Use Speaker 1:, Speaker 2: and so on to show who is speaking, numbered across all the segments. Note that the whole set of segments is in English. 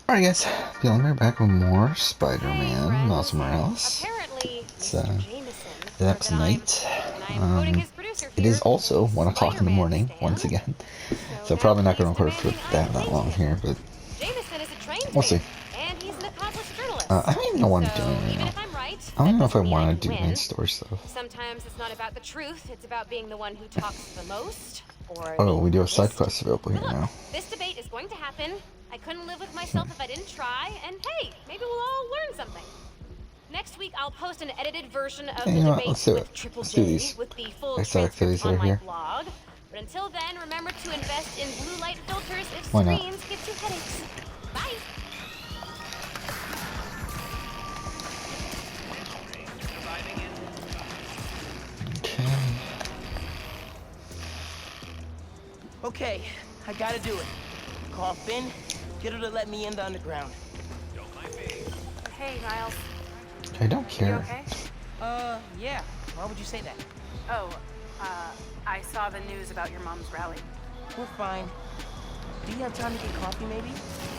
Speaker 1: Alright guys, feeling we're back with more Spider-Man, Miles Morales.
Speaker 2: Apparently,
Speaker 1: It's,
Speaker 2: Mr. Jameson
Speaker 1: it up
Speaker 2: resigned,
Speaker 1: tonight.
Speaker 2: and I am quoting his producer
Speaker 1: It is
Speaker 2: here.
Speaker 1: also 1 o'clock in the
Speaker 2: Spider-Man
Speaker 1: morning,
Speaker 2: stan.
Speaker 1: once again.
Speaker 2: So
Speaker 1: So
Speaker 2: now
Speaker 1: probably not
Speaker 2: he's
Speaker 1: going to record for
Speaker 2: demanding I
Speaker 1: that
Speaker 2: thank
Speaker 1: long
Speaker 2: him.
Speaker 1: here, but
Speaker 2: Jameson is a trained
Speaker 1: we'll see.
Speaker 2: fan, and he's an accomplished
Speaker 1: I
Speaker 2: journalist.
Speaker 1: don't even know what I'm
Speaker 2: So
Speaker 1: doing right
Speaker 2: even
Speaker 1: now.
Speaker 2: if I'm right,
Speaker 1: I don't
Speaker 2: that
Speaker 1: even know if I
Speaker 2: doesn't mean I
Speaker 1: want
Speaker 2: can
Speaker 1: to do main
Speaker 2: win.
Speaker 1: story stuff.
Speaker 2: Sometimes it's not about the truth, it's about being the one who talks the most, or
Speaker 1: Oh,
Speaker 2: the
Speaker 1: we do have side
Speaker 2: least.
Speaker 1: quests available
Speaker 2: So
Speaker 1: here
Speaker 2: look,
Speaker 1: now.
Speaker 2: this debate is going to happen. I couldn't live with myself if I didn't try, and hey, maybe we'll all learn something. Next week, I'll post an edited version of
Speaker 1: Hey,
Speaker 2: the
Speaker 1: you know what?
Speaker 2: debate
Speaker 1: Let's do it.
Speaker 2: with Triple
Speaker 1: Let's do
Speaker 2: J,
Speaker 1: these
Speaker 2: with the full
Speaker 1: extra
Speaker 2: transcript
Speaker 1: activities that
Speaker 2: on
Speaker 1: are
Speaker 2: my
Speaker 1: here.
Speaker 2: blog. But until then, remember to invest in blue light filters if
Speaker 1: Why not?
Speaker 2: screens give you headaches. Bye!
Speaker 1: Okay.
Speaker 3: Okay, I gotta do it. Call Finn, get her to let me in the underground.
Speaker 2: Hey, Miles.
Speaker 1: I don't
Speaker 2: You
Speaker 1: care.
Speaker 2: okay?
Speaker 3: Yeah. Why would you say that?
Speaker 2: Oh, I saw the news about your mom's rally.
Speaker 3: We're fine. Do you have time to get coffee, maybe?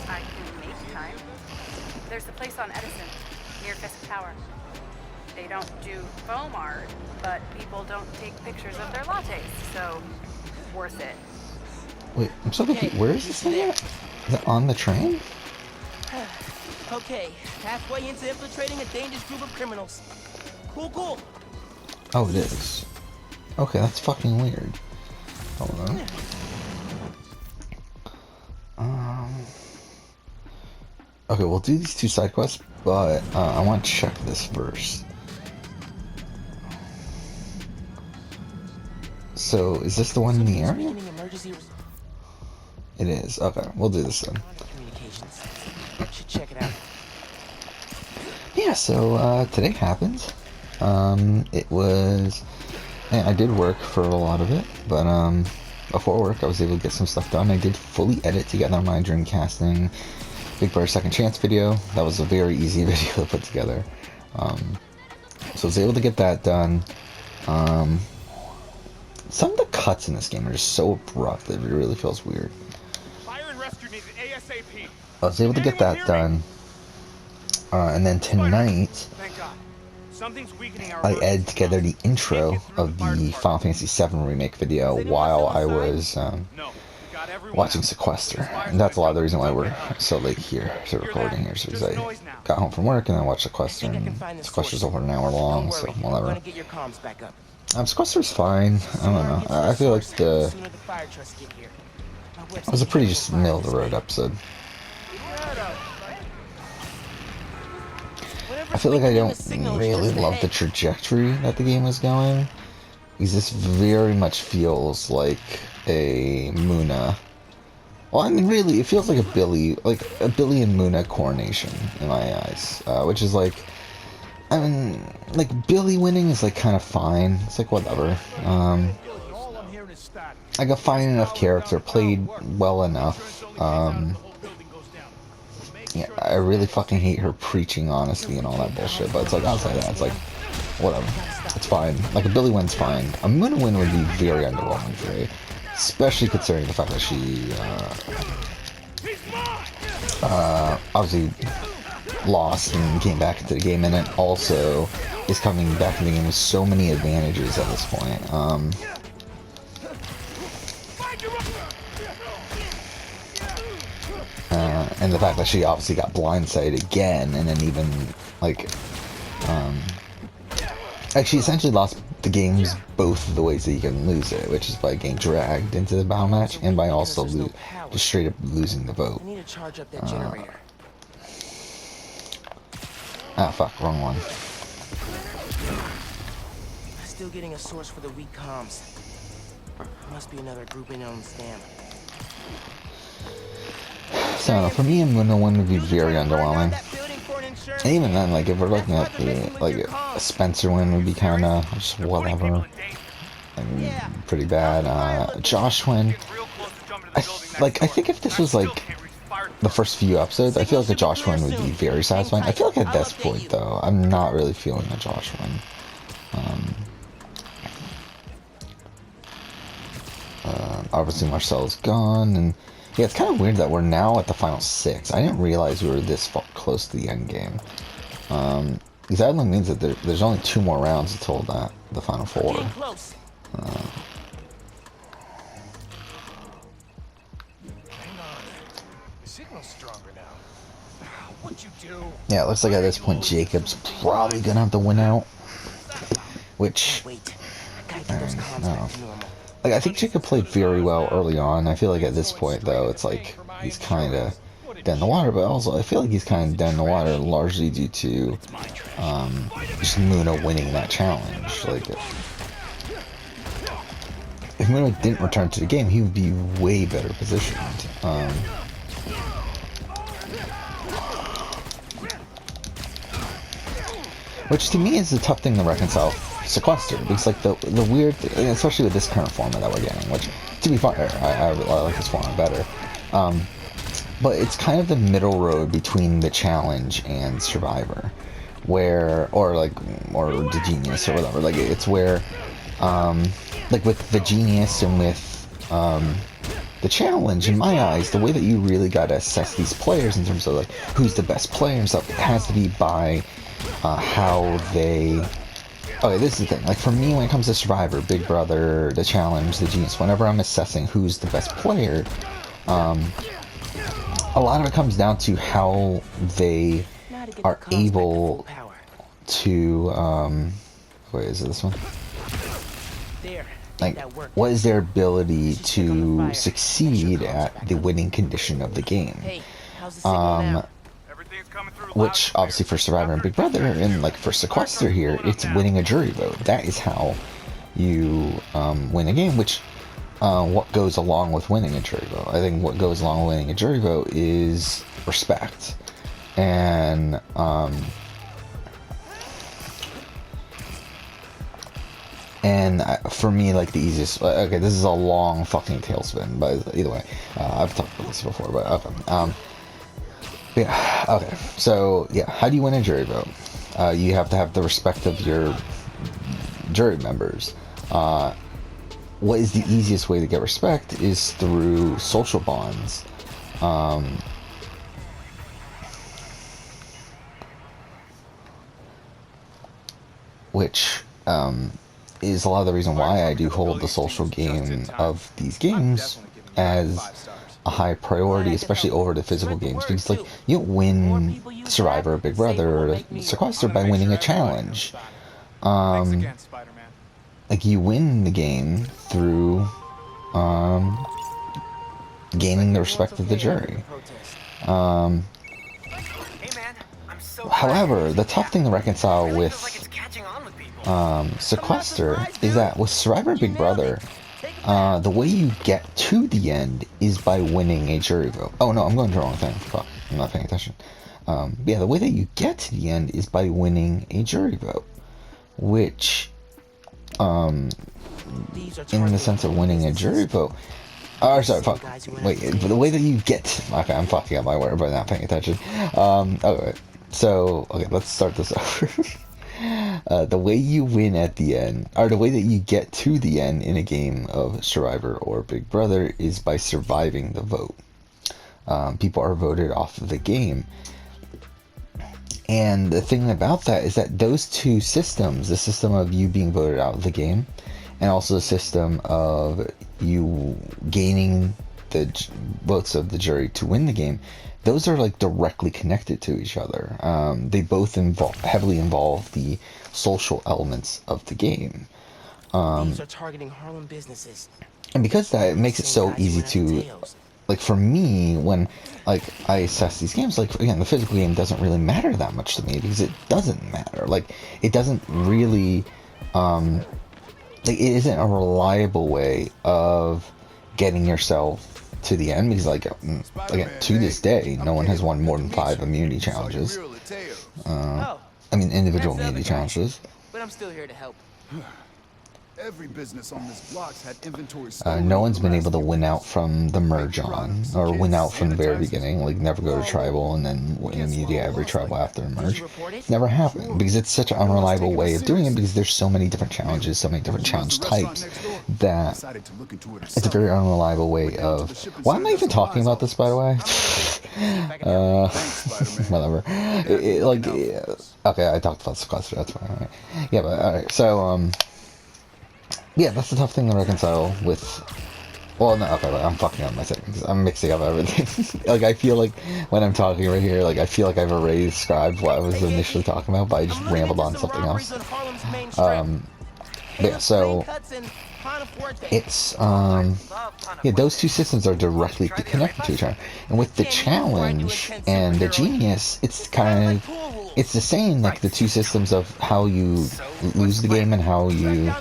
Speaker 2: I can make time. There's a place on Edison, near Fisk Tower. They don't do foam art, but people don't take pictures of their lattes, so worth it.
Speaker 1: Wait, I'm so confused. Where is this thing at? Is it on the train?
Speaker 3: Okay, halfway into infiltrating a dangerous group of criminals. Cool, cool.
Speaker 1: Oh, it is. Okay, that's fucking weird. Hold on. Okay, we'll do these 2 side quests, but I want to check this first. So, is this the one in the area? It is. Okay, we'll do this then.
Speaker 3: Should check it out.
Speaker 1: Yeah, so today happened. It was. I did work for a lot of it, but before work I was able to get some stuff done. I did fully edit together my Dreamcasting Big Brother Second Chance video. That was a very easy video to put together. So I was able to get that done. Some of the cuts in this game are just so abrupt that it really feels weird.
Speaker 4: Fire and rescue needed ASAP.
Speaker 1: I was able to get that done. And then tonight,
Speaker 4: Thank God. Something's weakening our
Speaker 1: I
Speaker 4: emergency
Speaker 1: edited together the
Speaker 4: comms. Can't
Speaker 1: intro
Speaker 4: get through
Speaker 1: of
Speaker 4: fire
Speaker 1: the
Speaker 4: department.
Speaker 1: Final Fantasy VII Remake video
Speaker 3: Is anyone
Speaker 1: while
Speaker 3: still
Speaker 1: I
Speaker 3: inside?
Speaker 1: was
Speaker 4: No, we got everyone
Speaker 1: watching
Speaker 4: out.
Speaker 1: Sequester.
Speaker 4: This fire's
Speaker 1: And that's a lot of the
Speaker 4: gonna
Speaker 1: reason why
Speaker 4: come.
Speaker 1: we're
Speaker 4: Okay.
Speaker 1: so late here to
Speaker 4: Hear
Speaker 1: recording
Speaker 4: that?
Speaker 1: here. So
Speaker 4: Just
Speaker 1: I
Speaker 4: noise now.
Speaker 1: got home from work and then watched Sequester,
Speaker 3: I think I
Speaker 1: and
Speaker 3: can find the
Speaker 1: Sequester's
Speaker 3: source.
Speaker 1: over an hour long,
Speaker 3: Don't
Speaker 1: so
Speaker 3: worry, I'm
Speaker 1: whatever.
Speaker 3: gonna get your comms back up.
Speaker 1: Sequester's fine. I don't know. I feel like
Speaker 3: the sooner the fire trucks get here.
Speaker 1: it was a pretty just middle of the road episode. I feel like I don't really love the trajectory that the game is going, because this very much feels like a Muna. Well, I mean, really, it feels like a Billy and Muna coronation in my eyes, which is like, I mean, like Billy winning is like kind of fine. It's like whatever. Like a fine enough character, played well enough. Yeah, I really fucking hate her preaching honesty and all that bullshit, but it's like, outside that, it's like, whatever. It's fine. Like, a Billy win's fine. A Muna win would be very underwhelming for me, especially considering the fact that she, obviously lost and came back into the game, and then also is coming back into the game with so many advantages at this point. And the fact that she obviously got blindsided again, and then even, like she essentially lost the games both of the ways that you can lose it, which is by getting dragged into the battle match, and by also just straight up losing the vote.
Speaker 3: I need to charge up that generator.
Speaker 1: Ah, fuck, wrong one.
Speaker 3: Still getting a source for the weak comms. Must be another grouping on the stand.
Speaker 1: So, for me, Muna win would be very underwhelming. And even then, like, if we're looking at the, like, a Spencer win would be kind of just whatever. And pretty bad. Josh win, I think if this was, like, the first few episodes, I feel like a Josh win would be very satisfying. I feel like at this point, though, I'm not really feeling a Josh win. Obviously Marcel's gone, and Yeah, it's kind of weird that we're now at the final 6. I didn't realize we were this close to the end game. Because that only means that there's only 2 more rounds until the final 4.
Speaker 3: Getting close.
Speaker 5: Hang on. The signal's stronger now. What'd you do?
Speaker 1: Yeah, it looks like at this point Jacob's probably gonna have to win out. Which,
Speaker 3: Wait. I gotta get those comms back to normal.
Speaker 1: like, I think Jacob played very well early on. I feel like at this point, though, it's like he's kind of dead in the water. But also, I feel like he's kind of dead in the water largely due to just Muna winning that challenge. Like, if Muna didn't return to the game, he would be way better positioned. Which to me is the tough thing to reconcile sequester, because like the weird thing, especially with this current format that we're getting, which to be fair, I like this format better, but it's kind of the middle road between the challenge and Survivor, where or the Genius or whatever. Like it's where like with the Genius and with the challenge, in my eyes, the way that you really got to assess these players in terms of like who's the best player and stuff, it has to be by how they. Okay, this is the thing. Like for me, when it comes to Survivor, Big Brother, the Challenge, the Genius, whenever I'm assessing who's the best player, a lot of it comes down to how they are able to. Wait, is it this one? Like, what is their ability to succeed at the winning condition of the game? Which, obviously, for Survivor and Big Brother, and like for Sequester here, it's winning a jury vote. That is how you win a game, which what goes along with winning a jury vote. I think what goes along with winning a jury vote is respect. And for me, like the easiest, okay, this is a long fucking tailspin, but either way, I've talked about this before, but okay. Yeah, okay, so yeah, how do you win a jury vote? You have to have the respect of your jury members. What is the easiest way to get respect is through social bonds. Which is a lot of the reason why I do hold the social game of these games as a high priority, especially over the physical games, because like you don't win Survivor, Big Brother, or Sequester by winning a challenge. Like you win the game through gaining the respect of the jury. However, the tough thing to reconcile with Sequester is that with Survivor Big Brother, the way you get to the end is by winning a jury vote. Oh no, I'm going to the wrong thing. Fuck, I'm not paying attention. Yeah, the way that you get to the end is by winning a jury vote, which, in the sense of winning a jury vote, sorry, fuck. Wait, the way that you get. Okay, I'm fucking up my word by not paying attention. Okay, so okay, let's start this over. The way you win at the end, or the way that you get to the end in a game of Survivor or Big Brother, is by surviving the vote. People are voted off of the game. And the thing about that is that those two systems, the system of you being voted out of the game, and also the system of you gaining the votes of the jury to win the game, those are like directly connected to each other. They both heavily involve the social elements of the game.
Speaker 3: These are targeting Harlem businesses.
Speaker 1: And because that, it makes it so easy to, like for me, when like I assess these games, like again, the physical game doesn't really matter that much to me because it doesn't matter. Like it doesn't really, like it isn't a reliable way of getting yourself to the end, because like again, to this day, no one has won more than 5 immunity challenges. I mean individual immunity challenges.
Speaker 3: But I'm still here to help.
Speaker 6: Every business on this block's had inventory
Speaker 1: No one's been able to win out from the merge on, or win out from the very beginning, like never go to tribal and then win immediately every tribal after the merge. Never happened, because it's such an unreliable way of doing it, because there's so many different challenges, so many different challenge types, that it's a very unreliable way of... Why am I even talking about this, by the way? Whatever. Okay, I talked about sequester, that's fine, alright. Yeah, but, alright, so, yeah, that's the tough thing to reconcile with... Well, no, okay, I'm fucking up my settings. I'm mixing up everything. Like, I feel like, when I'm talking right here, like, I feel like I've already described what I was initially talking about, but I just rambled on something else. Yeah, so... It's, yeah, those two systems are directly connected to each other. And with the challenge and the genius, it's kind of... It's the same, like, the two systems of how you lose the game and how you...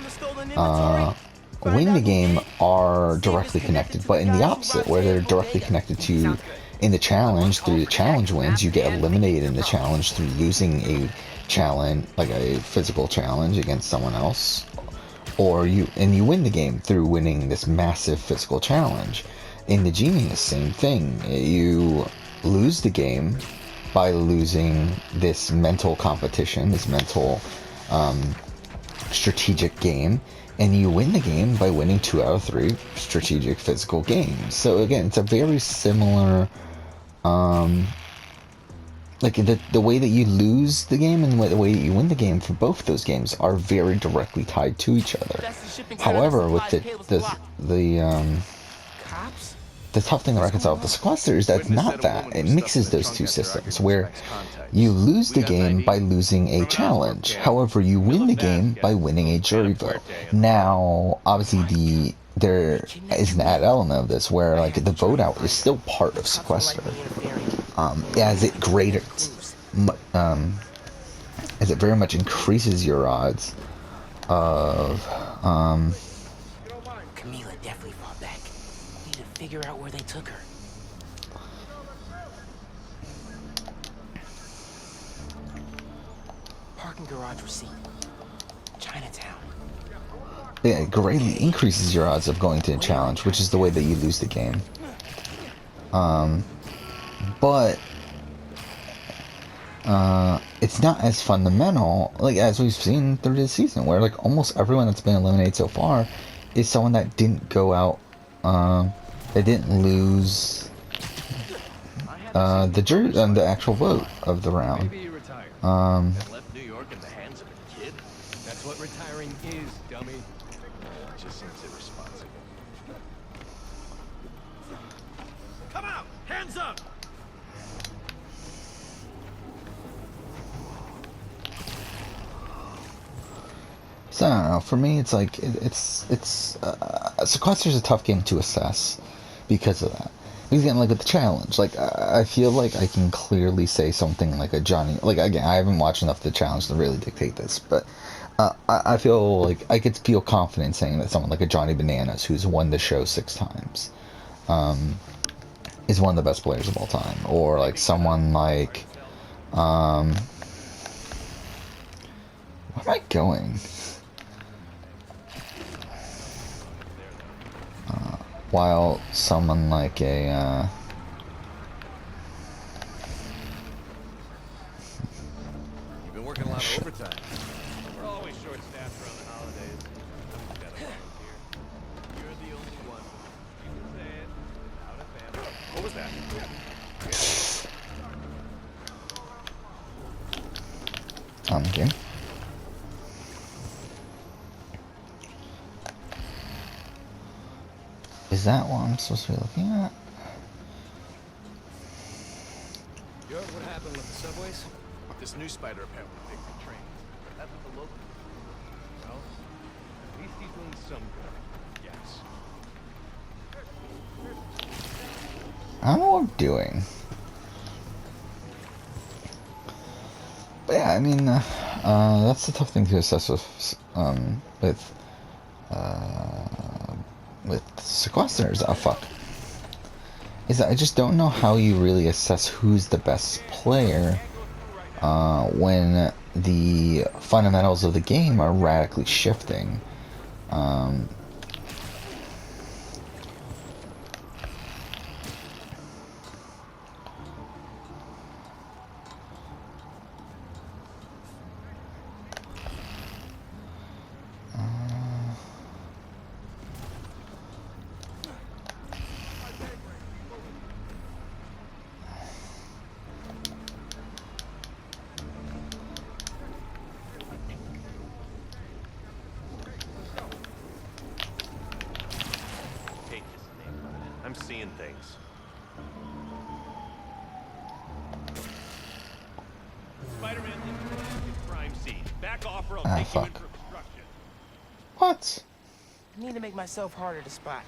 Speaker 1: win the game are directly connected, but in the opposite, where they're directly connected to in the challenge, through the challenge wins, you get eliminated in the challenge through losing a challenge, like a physical challenge against someone else, or you win the game through winning this massive physical challenge. In the Genius, same thing. You lose the game by losing this mental competition, this mental strategic game, and you win the game by winning 2 out of 3 strategic physical games. So again, it's a very similar, like the way that you lose the game and the way that you win the game for both those games are very directly tied to each other. However, with the tough thing to reconcile with the sequester is that it's not that. It mixes those two systems, where you lose the game by losing a challenge. However, you win the game by winning a jury vote. Now, obviously, there is an added element of this, where like the vote out is still part of sequester. As it very much increases your odds of
Speaker 3: Camila definitely fought back. We need to figure out where they took her. Parking garage receipt. Chinatown.
Speaker 1: Yeah, it greatly increases your odds of going to a challenge, which is the way that you lose the game. But it's not as fundamental, like as we've seen through this season, where like almost everyone that's been eliminated so far is someone that didn't go out, they didn't lose the actual vote of the round.
Speaker 5: Left New York in the hands of a kid? That's what retiring is, dummy. It just seems irresponsible. Come out! Hands up!
Speaker 1: So I don't know. For me, it's like Sequester's a tough game to assess because of that. He's getting like with the challenge. Like I feel like I can clearly say something like a Johnny. Like again, I haven't watched enough of the challenge to really dictate this, but I feel like I could feel confident saying that someone like a Johnny Bananas, who's won the show 6 times, is one of the best players of all time, or like someone like where am I going? While someone like a
Speaker 5: You've been working a lot of overtime.
Speaker 4: We're always short-staffed around the holidays. We've got a volunteer. You're the only one. You can say it without a family. What was that?
Speaker 1: game. Is that what I'm supposed to be looking at?
Speaker 5: You heard what happened with the subways? This new spider apparently picked the train. That's what the local... Well, at least he's doing some good. Yes.
Speaker 1: I don't know what I'm doing. But yeah, I mean, that's the tough thing to assess with sequesters. Oh fuck. Is that I just don't know how you really assess who's the best player when the fundamentals of the game are radically shifting. Um,
Speaker 4: Take this thing. I'm seeing things. Spider-Man is crime scene. Back off or I'll
Speaker 1: Ah,
Speaker 4: take you in
Speaker 1: fuck.
Speaker 4: for obstruction.
Speaker 1: what?
Speaker 3: I need to make myself harder to spot.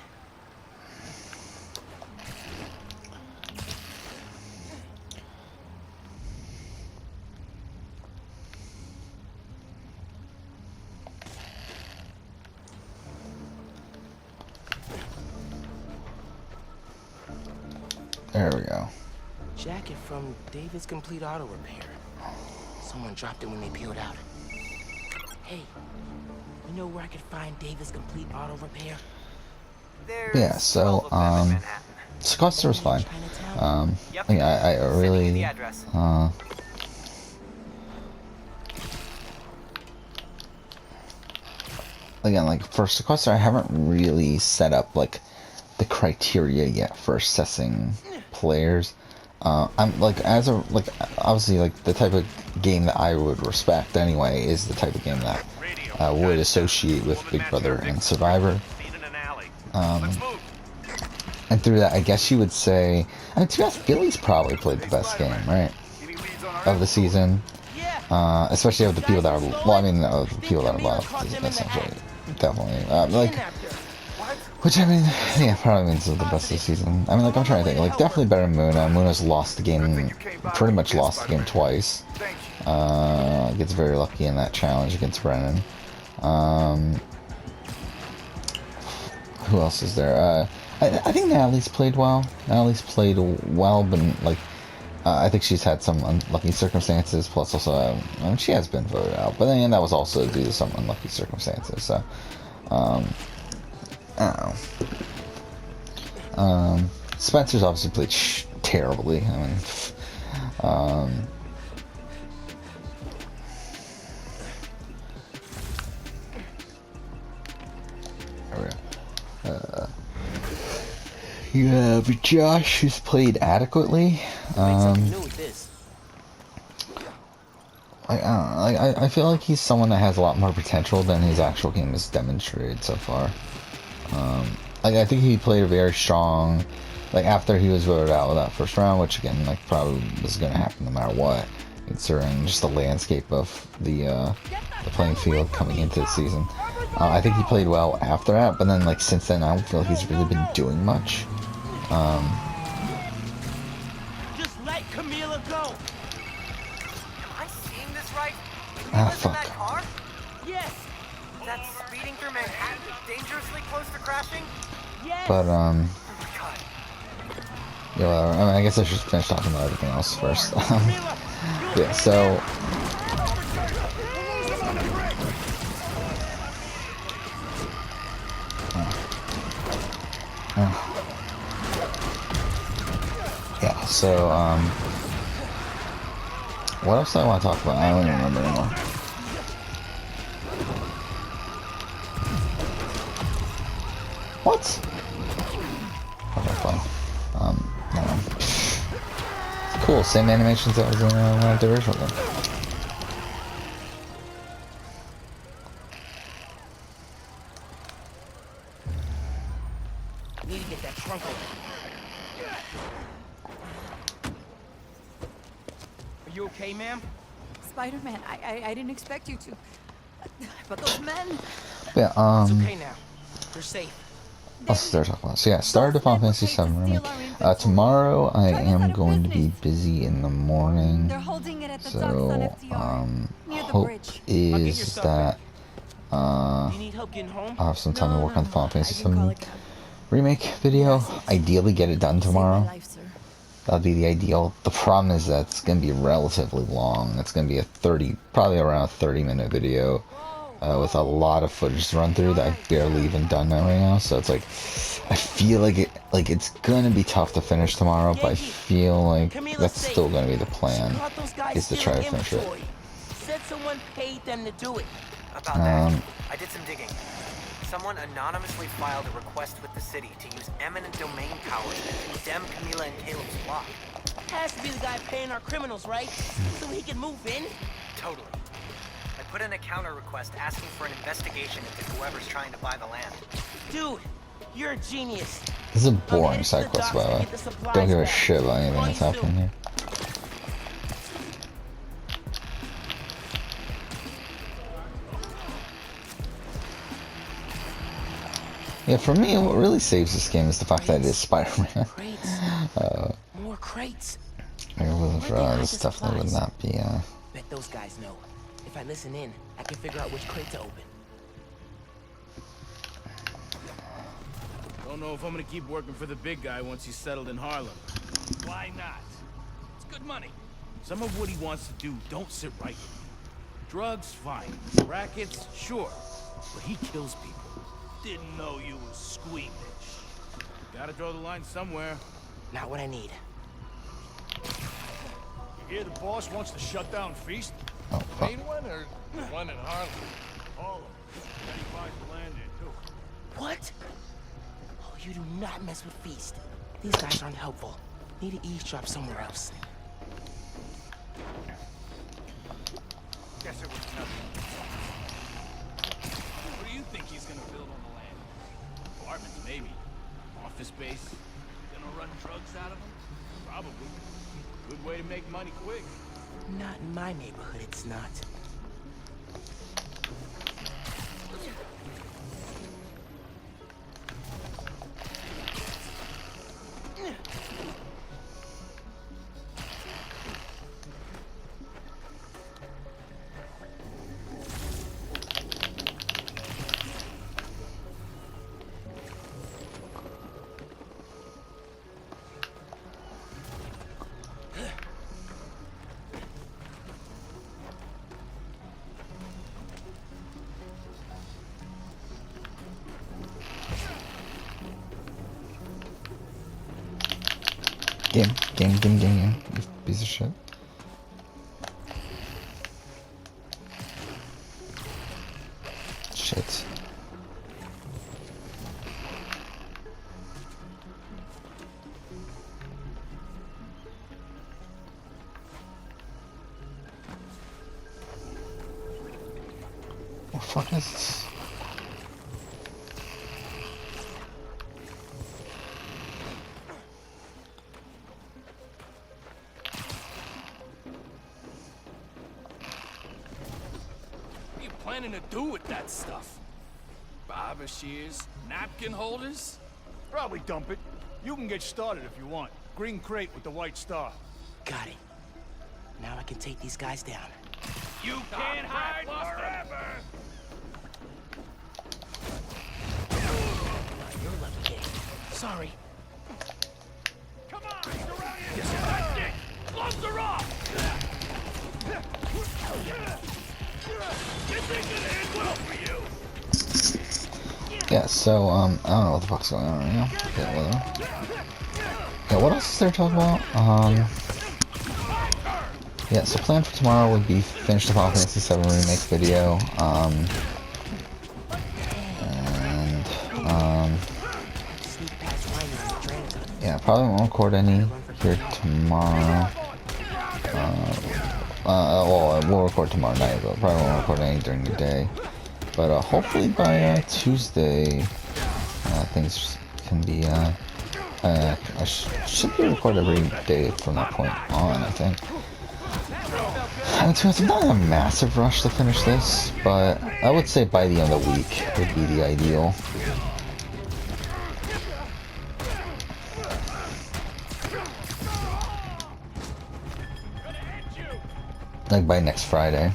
Speaker 1: There we go.
Speaker 3: Jacket from David's Complete Auto Repair. Someone dropped it when they peeled out. Hey, you know where I could find David's Complete Auto Repair?
Speaker 1: Yeah, so, sequester was fine. I really, again, like, for sequester, I haven't really set up, like, the criteria yet for assessing players. I'm, like, obviously, like, the type of game that I would respect anyway is the type of game that would associate with Big Brother and Survivor. And through that, I guess you would say, I mean, to be honest, Billy's probably played the best game, right, of the season. Especially of the people that are, well, I mean, of the people that are left, essentially, definitely. Like, which, I mean, yeah, probably means the best of the season. I mean, like, I'm trying to think, like, definitely better than Muna. Muna's lost the game, pretty much lost the game twice. Gets very lucky in that challenge against Brennan. Who else is there? I think Natalie's played well. Natalie's played well, but, like, I think she's had some unlucky circumstances, plus also, I mean, she has been voted out, but then that was also due to some unlucky circumstances, so, I don't know. Spencer's obviously played terribly, I mean, there we go. You have Josh, who's played adequately. I feel like he's someone that has a lot more potential than his actual game has demonstrated so far. Like, I think he played a very strong, like, after he was voted out of that first round, which again, like, probably was going to happen no matter what, considering just the landscape of the playing field coming into the season. I think he played well after that, but then, like, since then, I don't feel like he's really been doing much.
Speaker 3: Just let Camila go.
Speaker 7: Am I seeing this right?
Speaker 1: Ah,
Speaker 7: Was in
Speaker 1: fuck.
Speaker 7: that car?
Speaker 3: Yes.
Speaker 7: That's speeding through Manhattan, dangerously close to crashing?
Speaker 3: Yes.
Speaker 1: But,
Speaker 7: Oh my god.
Speaker 1: yeah, whatever. I mean, I guess I should finish talking about everything else first. Yeah, so... yeah, so, what else do I want to talk about? I don't even remember anymore. What? Okay, fine. Never mind. It's cool, same animations that was in the original game.
Speaker 3: Need to get that trunk open. Are you okay, ma'am?
Speaker 2: Spider-Man, I didn't expect you to. But those men...
Speaker 1: Yeah,
Speaker 3: It's okay now. You're safe.
Speaker 1: Let's start talking about. So yeah, started the Final Fantasy VII remake. Tomorrow I am going to be busy in the morning.
Speaker 2: They're holding it at the docks
Speaker 1: So
Speaker 2: on FDR, near the
Speaker 1: hope
Speaker 2: bridge.
Speaker 3: I'll get your
Speaker 1: is
Speaker 3: stuff
Speaker 1: that
Speaker 3: You need help getting home?
Speaker 1: I'll have some time to work on the Final Fantasy
Speaker 2: I can call
Speaker 1: VII
Speaker 2: it cab.
Speaker 1: remake video. Ideally get it done
Speaker 2: Saved my
Speaker 1: tomorrow.
Speaker 2: life, sir.
Speaker 1: That'd be the ideal. The problem is that it's going to be relatively long. It's going to be probably around a 30-minute video. with a lot of footage to run through that I've barely even done that right now. So it's like, I feel like it's gonna be tough to finish tomorrow, but I feel like that's still gonna be the plan, is to try to finish it.
Speaker 3: Said someone paid them to do it.
Speaker 7: About that, I did some digging. Someone anonymously filed a request with the city to use eminent domain powers to condemn Camila and Caleb's block.
Speaker 3: Has to be the guy paying our criminals, right? So he can move in?
Speaker 7: Totally. I put in a counter request asking for an investigation into whoever's trying to buy the land.
Speaker 3: Dude, you're a genius.
Speaker 1: This is a boring side quest, by the way. Don't give a shit about anything that's happening here. Yeah, for me, what really saves this game is the fact that it is Spider-Man.
Speaker 3: More crates.
Speaker 1: If it wasn't for all this stuff, that would not be,
Speaker 3: Bet those guys know. If I listen in, I can figure out which crate to open.
Speaker 5: Don't know if I'm gonna keep working for the big guy once he's settled in Harlem. Why not? It's good money. Some of what he wants to do don't sit right with me. Drugs, fine. Rackets, sure. But he kills people. Didn't know you was squeamish. Gotta draw the line somewhere.
Speaker 3: Not what I need.
Speaker 8: You hear the boss wants to shut down Feast?
Speaker 1: oh, fuck.
Speaker 8: Main one or the one in Harlem? All of them. And he buys the land there too.
Speaker 3: What? Oh, you do not mess with Feast. These guys aren't helpful. Need to eavesdrop somewhere else.
Speaker 8: Guess it was nothing.
Speaker 5: What do you think he's gonna build on the land? Apartments, maybe. Office space. Gonna run drugs out of them? Probably. Good way to make money quick.
Speaker 3: Not in my neighborhood, it's not.
Speaker 1: Game, you piece of shit. Shit. What the fuck is this?
Speaker 5: What are you planning to do with that stuff? Barber shears? Napkin holders?
Speaker 8: Probably dump it. You can get started if you want. Green crate with the white star.
Speaker 3: Got it. Now I can take these guys down.
Speaker 5: You can't hide forever!
Speaker 3: You're lucky, kid. Sorry.
Speaker 5: Come on, surround you! That's it! Gloves are off! This ain't gonna end well for you!
Speaker 1: Yeah, so, I don't know what the fuck's going on right now. Yeah, whatever. Yeah, what else is there to talk about? Yeah, so plan for tomorrow would be finish the Final Fantasy VII Remake video, yeah, probably won't record any here tomorrow. Well, we'll record tomorrow night, but probably won't record any during the day. But hopefully by Tuesday, things can be, I should be recorded every day from that point on, I think. And to it's not a massive rush to finish this, but I would say by the end of the week would be the ideal. Like by next Friday.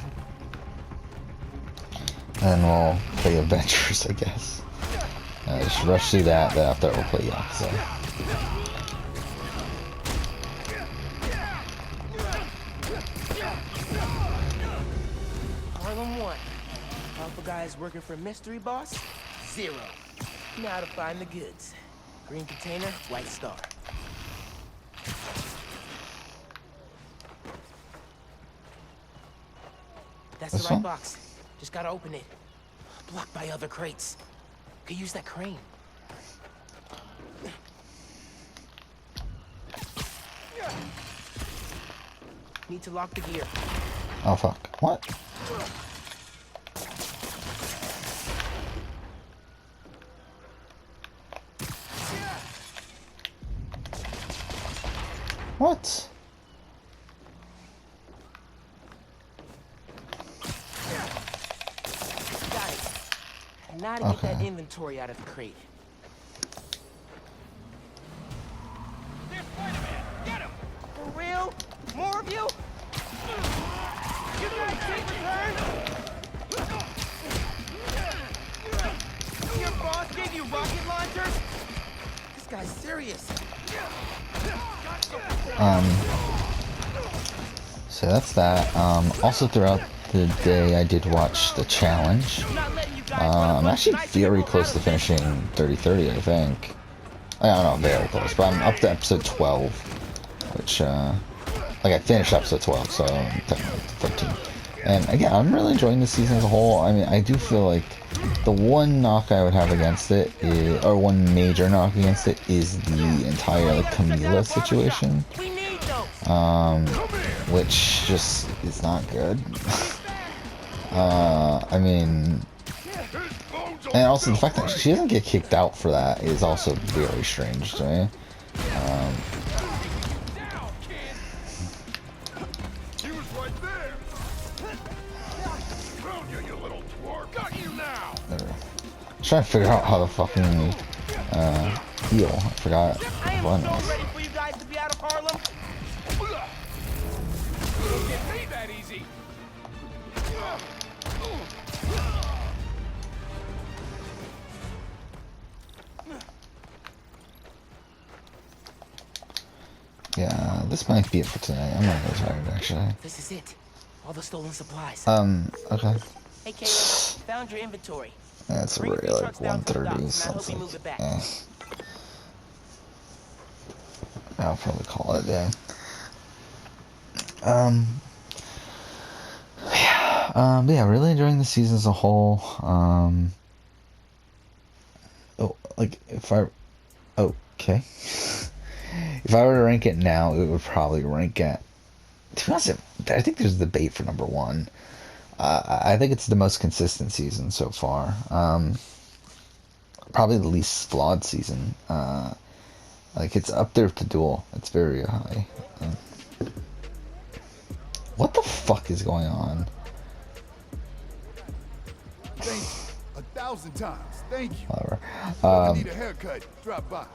Speaker 1: And we'll play Adventures, I guess. Just rush through that, then after that we'll play Yakuza.
Speaker 3: Harlem 1. Alpha guys working for Mystery Boss? 0. Now to find the goods. Green container, white star. That's
Speaker 1: This
Speaker 3: the right
Speaker 1: one?
Speaker 3: box. Just gotta open it. Blocked by other crates. Could use that crane. Need to lock the gear.
Speaker 1: Oh fuck. What? What?
Speaker 3: Got it. And now to get that
Speaker 1: Okay.
Speaker 3: inventory out of the crate.
Speaker 5: There's Spider-Man! Get him!
Speaker 3: For real? More of you? You guys take return? Your boss gave you rocket launchers? This guy's serious.
Speaker 1: So that's that. Also throughout the day I did watch the challenge.
Speaker 3: Not letting you guys
Speaker 1: I'm actually very close to finishing 30-30, I think. I don't know, very close, but I'm up to episode 12, which, like I finished episode 12, so I'm technically 13. And again, I'm really enjoying the season as a whole. I mean, I do feel like the one knock I would have against it is, or one major knock against it, is the entire like Camila situation.
Speaker 3: We need those.
Speaker 1: Which just is not good. I mean, and also the fact that she doesn't get kicked out for that is also very strange to me.
Speaker 6: He was right there. Found you, you little twerp. Got you now.
Speaker 1: I'm trying to figure out how to fucking heal. I forgot
Speaker 3: I am
Speaker 1: one
Speaker 3: so
Speaker 1: was.
Speaker 3: ready for you guys to be out of Harlem.
Speaker 5: Get me that easy!
Speaker 1: Yeah, this might be it for tonight. I'm not really tired actually.
Speaker 3: This is it. All the stolen supplies.
Speaker 1: Okay.
Speaker 3: Hey, Caleb, found your inventory.
Speaker 1: That's
Speaker 3: Bring
Speaker 1: already
Speaker 3: three
Speaker 1: like
Speaker 3: trucks down to the
Speaker 1: 1:30,
Speaker 3: docks,
Speaker 1: so
Speaker 3: and I
Speaker 1: it's
Speaker 3: hope we
Speaker 1: like,
Speaker 3: move it back.
Speaker 1: I'll probably call it a day. Yeah, really enjoying the season as a whole. Like if I, okay, if I were to rank it now, it would probably rank at. To be honest, I think there's a debate for number one. I think it's the most consistent season so far. Probably the least flawed season. Like it's up there with the Duel. It's very high. What the fuck is going on?
Speaker 6: Thank you. 1,000 times. Thank you.
Speaker 1: Whatever.
Speaker 6: If you need a haircut, drop by.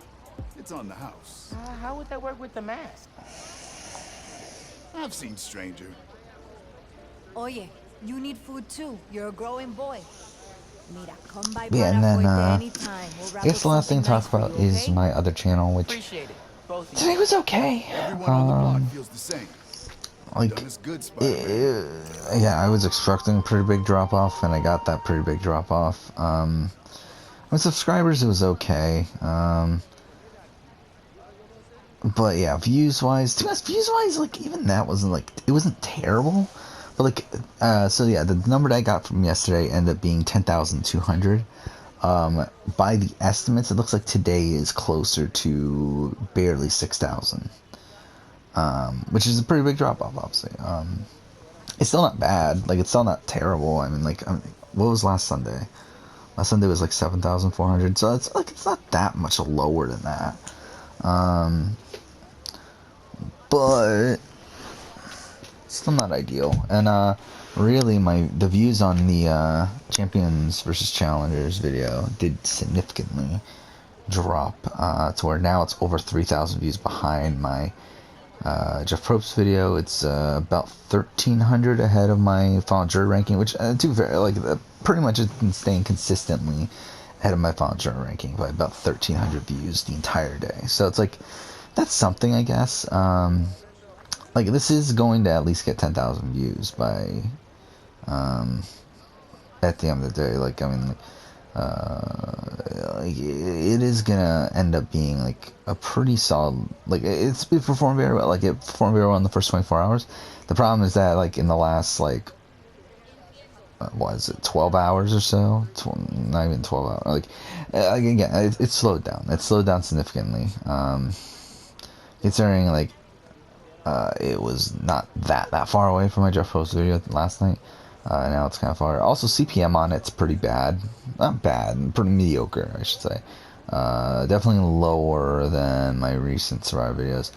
Speaker 6: It's on the house.
Speaker 3: How would that work with the mask?
Speaker 6: I've seen stranger.
Speaker 9: Oye, you need food too. You're a growing boy. Mira, come by
Speaker 1: Yeah, and then
Speaker 9: anytime. We'll
Speaker 1: I
Speaker 9: wrap
Speaker 1: guess
Speaker 9: up
Speaker 1: the last thing to
Speaker 9: something
Speaker 1: talk
Speaker 9: nice for
Speaker 1: about
Speaker 9: you,
Speaker 1: is
Speaker 9: okay?
Speaker 1: my other channel, which
Speaker 3: Appreciate it. Both of you.
Speaker 1: today was okay.
Speaker 6: Everyone on the block feels the same.
Speaker 1: Like,
Speaker 6: Done this good, Spider-Man.
Speaker 1: yeah, I was expecting a pretty big drop off, and I got that pretty big drop off. With subscribers, it was okay. But yeah, views wise, to be honest, views wise, like even that wasn't like it wasn't terrible. But like, so yeah, the number that I got from yesterday ended up being 10,200. By the estimates, it looks like today is closer to barely 6,000. Which is a pretty big drop off, obviously. It's still not bad. Like, it's still not terrible. I mean, like, what was last Sunday? Last Sunday was like 7,400. So it's like, it's not that much lower than that. But still not ideal. And really, the views on the Champions versus Challengers video did significantly drop to where now it's over 3,000 views behind my Jeff Probst's video. It's about 1,300 ahead of my Final Jury ranking, which pretty much has been staying consistently ahead of my Final Jury ranking by about 1,300 views the entire day. So it's like, that's something, I guess. Like, this is going to at least get 10,000 views by at the end of the day, like, I mean, like, it is gonna end up being like a pretty solid, like, it performed very well, like it performed very well in the first 24 hours. The problem is that, like, in the last, like, what is it, 12 hours or so, not even 12 hours, like, again, it slowed down, significantly, considering, like, it was not that far away from my Jeff Post video last night. Now it's kind of far. Also, CPM on it's pretty bad. Not bad, pretty mediocre, I should say. Definitely lower than my recent Survivor videos.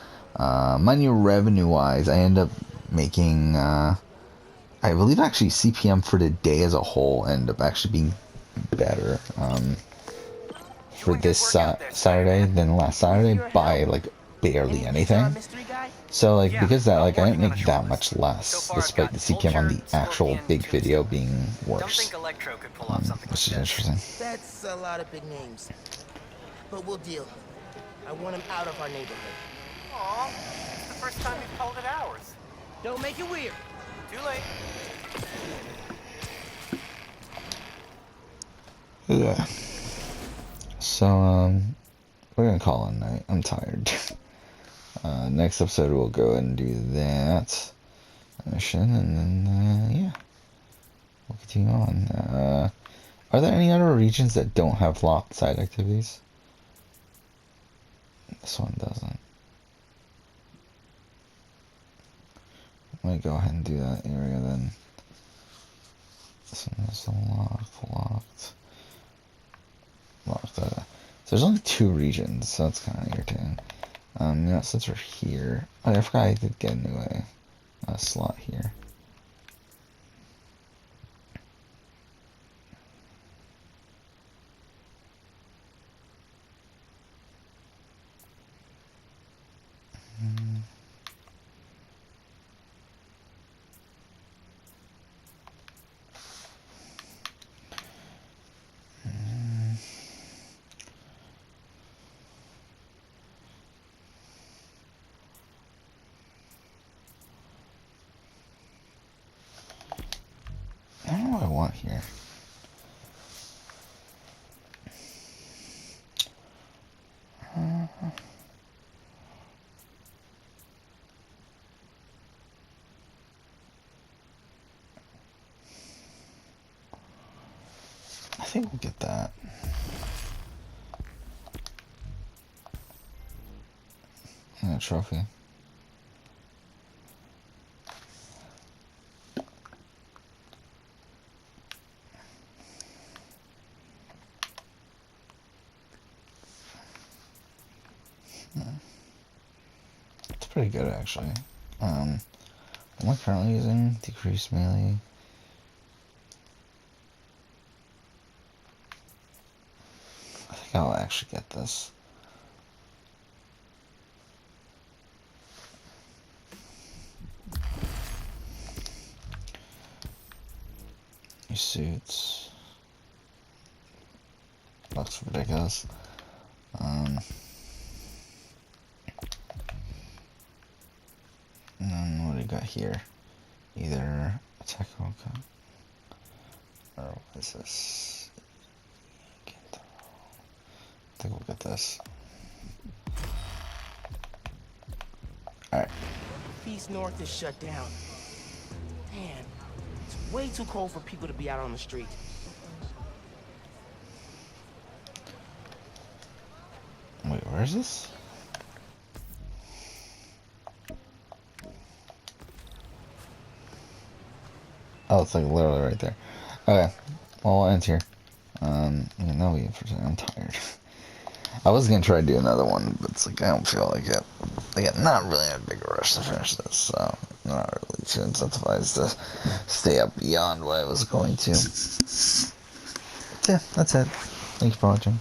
Speaker 1: Mind you, revenue-wise, I end up making, I believe actually CPM for the day as a whole ended up actually being better for this Saturday than last Saturday by, like, barely anything. So, like, because that, like, I didn't make that much less, despite the CPM on the actual big video being worse, which is interesting.
Speaker 3: That's a lot of big names. But we'll deal. I want him out of our neighborhood.
Speaker 7: Aw, it's the first time you've called it ours.
Speaker 3: Don't make it weird.
Speaker 7: Too late.
Speaker 1: Yeah. So, we're gonna call it a night. I'm tired. Next episode we'll go and do that mission, and then, yeah, we'll continue on. Are there any other regions that don't have locked side activities? This one doesn't. I'm gonna go ahead and do that area then. This one is locked. So there's only 2 regions, so that's kind of irritating. Yeah, since we're here, oh, I forgot I did get a new slot here. I don't know what I want here. I think we'll get that. And a trophy. It's pretty good, actually. What am I currently using? Decrease melee. I think I'll actually get this. New suits. Looks ridiculous. And then what do we got here? Either attack or what is this? I think we'll get this. Alright.
Speaker 3: Feast North is shut down. Man, it's way too cold for people to be out on the street.
Speaker 1: Wait, where is this? Oh, it's like literally right there. Okay, well, we'll end here. That'll be it for today. I'm tired. I was gonna try to do another one, but it's like I don't feel like it. Again, not really in a big rush to finish this, so I'm not really too incentivized to stay up beyond what I was going to. But yeah, that's it. Thanks for watching.